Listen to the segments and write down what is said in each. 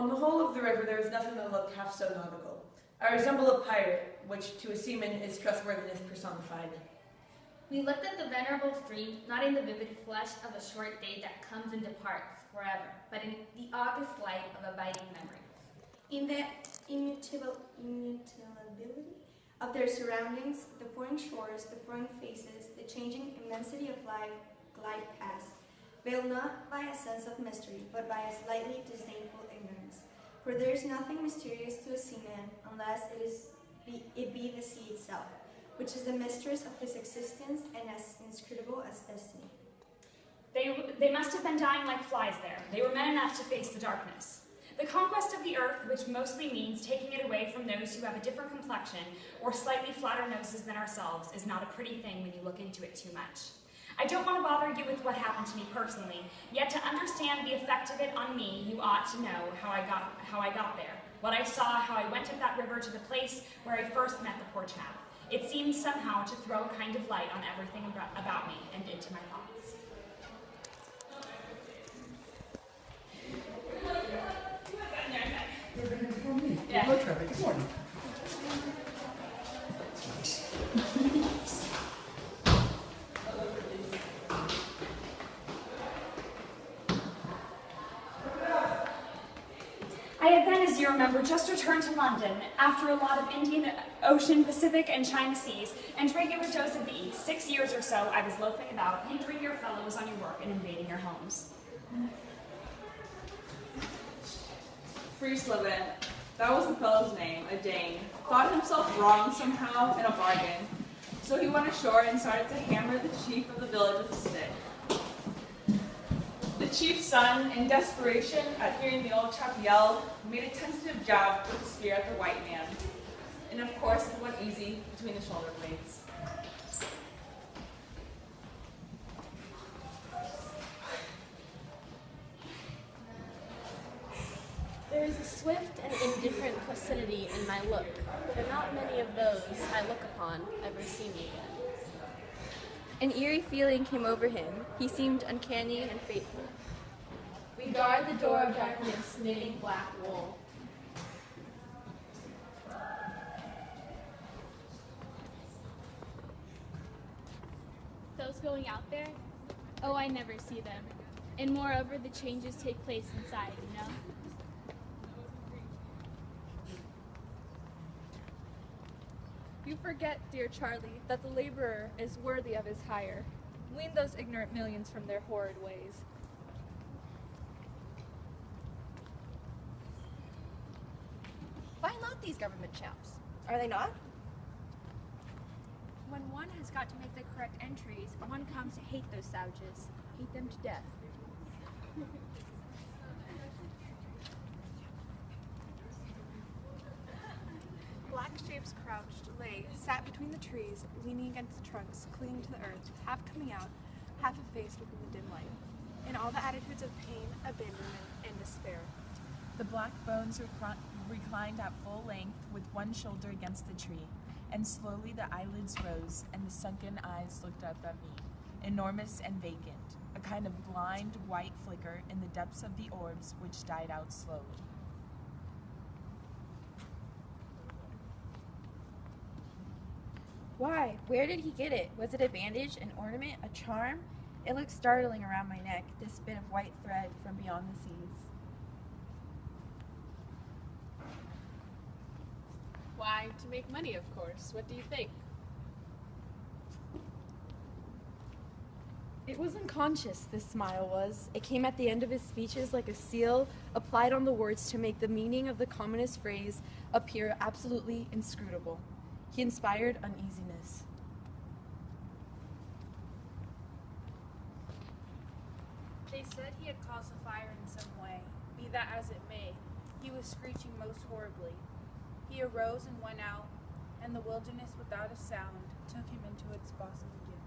On the whole of the river there was nothing that looked half so nautical. I resemble a pirate, which to a seaman is trustworthiness personified. We looked at the venerable street, not in the vivid flush of a short day that comes and departs forever, but in the august light of abiding memory. In the immutability of their surroundings, the foreign shores, the foreign faces, the changing immensity of life glide past, veiled not by a sense of mystery, but by a slightly disdainful ignorance. For there is nothing mysterious to a seaman unless it be the sea itself, which is the mistress of his existence and as inscrutable as destiny. They must have been dying like flies there. They were men enough to face the darkness. The conquest of the earth, which mostly means taking it away from those who have a different complexion or slightly flatter noses than ourselves, is not a pretty thing when you look into it too much. I don't want to bother you with what happened to me personally, yet to understand the effect of it on me, you ought to know how I got there. What I saw, how I went up that river to the place where I first met the poor chap. It seemed somehow to throw a kind of light on everything about me and into my thoughts. Yeah. Hello, Trevor. Good morning. I had then, as you remember, just returned to London after a lot of Indian Ocean, Pacific, and China seas, and regular dose of the East. 6 years or so I was loafing about, hindering your fellows on your work and invading your homes. Friesleben, that was the fellow's name, a Dane, thought himself wrong somehow in a bargain. So he went ashore and started to hammer the chief of the village with a stick. The chief's son, in desperation at hearing the old chap yell, made a tentative jab with the spear at the white man. And of course, it went easy between the shoulder blades. There is a swift and indifferent placidity in my look, but not many of those I look upon ever see me again. An eerie feeling came over him. He seemed uncanny and fateful. We guard the door of darkness, knitting black wool. Those going out there? Oh, I never see them. And moreover, the changes take place inside, you know? You forget, dear Charlie, that the laborer is worthy of his hire. Wean those ignorant millions from their horrid ways. Why not these government chaps? Are they not? When one has got to make the correct entries, one comes to hate those savages. Hate them to death. Black shapes crouched, lay, sat between the trees, leaning against the trunks, clinging to the earth, half coming out, half effaced within the dim light, in all the attitudes of pain, abandonment, and despair. The black bones reclined at full length with one shoulder against the tree, and slowly the eyelids rose and the sunken eyes looked up at me, enormous and vacant, a kind of blind white flicker in the depths of the orbs which died out slowly. Why? Where did he get it? Was it a bandage, an ornament, a charm? It looked startling around my neck, this bit of white thread from beyond the seas. Why, to make money, of course. What do you think? It was unconscious, this smile was. It came at the end of his speeches like a seal applied on the words to make the meaning of the commonest phrase appear absolutely inscrutable. He inspired uneasiness. They said he had caused the fire in some way. Be that as it may, he was screeching most horribly. He arose and went out, and the wilderness without a sound took him into its bosom again.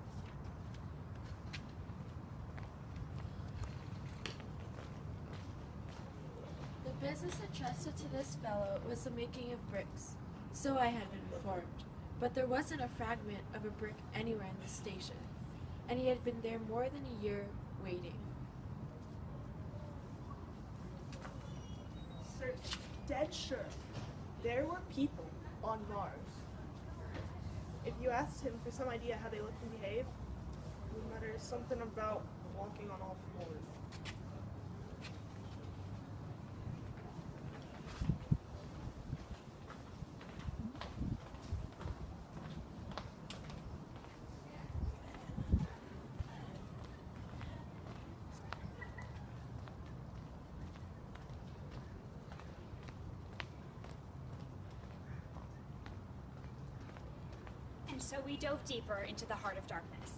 The business entrusted to this fellow was the making of bricks. So I had been informed, but there wasn't a fragment of a brick anywhere in the station, and he had been there more than a year waiting. Certain dead sure there were people on Mars. If you asked him for some idea how they looked and behaved, he would mutter something about walking on all fours. And so we dove deeper into the heart of darkness.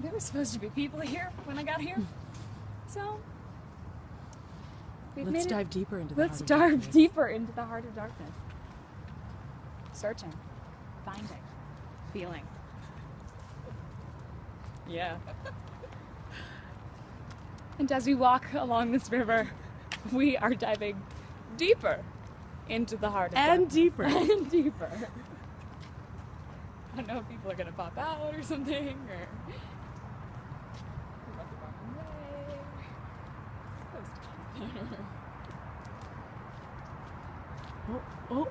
There were supposed to be people here when I got here. So Let's dive deeper into the Let's heart of dive darkness. deeper into the heart of darkness. Searching, finding, feeling. Yeah. And as we walk along this river, we are diving deeper into the heart of darkness. deeper. And deeper. I don't know if people are gonna pop out or something, or we're about to walk away. It's supposed to be better. Oh.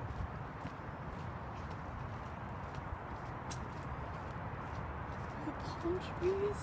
The palm trees.